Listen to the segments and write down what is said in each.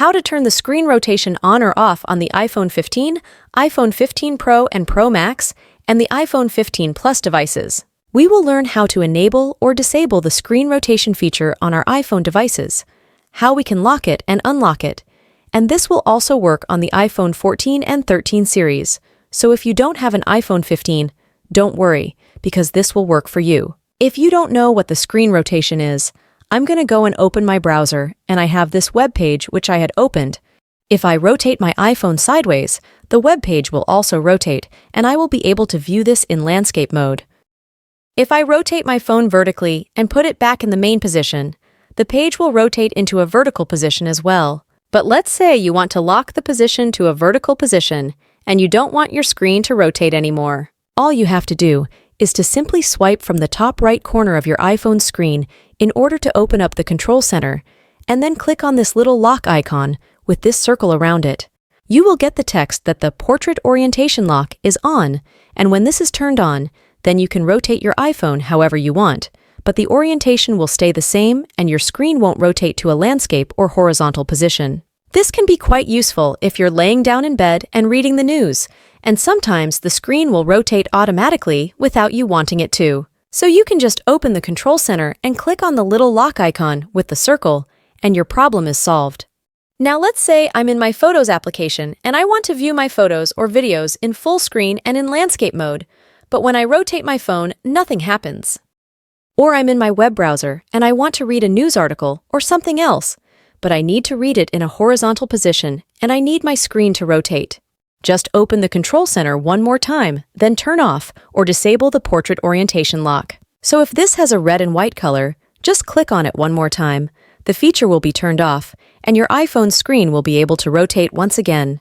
how to turn the screen rotation on or off on the iPhone 15, iPhone 15 Pro and Pro Max, and the iPhone 15 Plus devices. We will learn how to enable or disable the screen rotation feature on our iPhone devices, how we can lock it and unlock it, and this will also work on the iPhone 14 and 13 series. So if you don't have an iPhone 15, don't worry, because this will work for you. If you don't know what the screen rotation is, I'm going to go and open my browser, and I have this web page which I had opened. If I rotate my iPhone sideways, the web page will also rotate, and I will be able to view this in landscape mode. If I rotate my phone vertically and put it back in the main position, the page will rotate into a vertical position as well. But let's say you want to lock the position to a vertical position, and you don't want your screen to rotate anymore. All you have to do is to simply swipe from the top right corner of your iPhone screen in order to open up the control center, and then click on this little lock icon with this circle around it. You will get the text that the portrait orientation lock is on, and when this is turned on, then you can rotate your iPhone however you want, but the orientation will stay the same and your screen won't rotate to a landscape or horizontal position. This can be quite useful if you're laying down in bed and reading the news, and sometimes the screen will rotate automatically without you wanting it to. So you can just open the control center and click on the little lock icon with the circle, and your problem is solved. Now let's say I'm in my Photos application and I want to view my photos or videos in full screen and in landscape mode, but when I rotate my phone, nothing happens. Or I'm in my web browser and I want to read a news article or something else, but I need to read it in a horizontal position and I need my screen to rotate. Just open the control center one more time, then turn off or disable the portrait orientation lock. So if this has a red and white color, just click on it one more time. The feature will be turned off, and your iPhone screen will be able to rotate once again.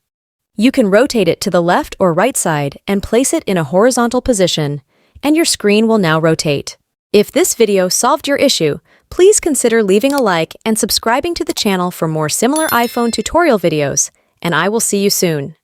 You can rotate it to the left or right side and place it in a horizontal position, and your screen will now rotate. If this video solved your issue, please consider leaving a like and subscribing to the channel for more similar iPhone tutorial videos, and I will see you soon.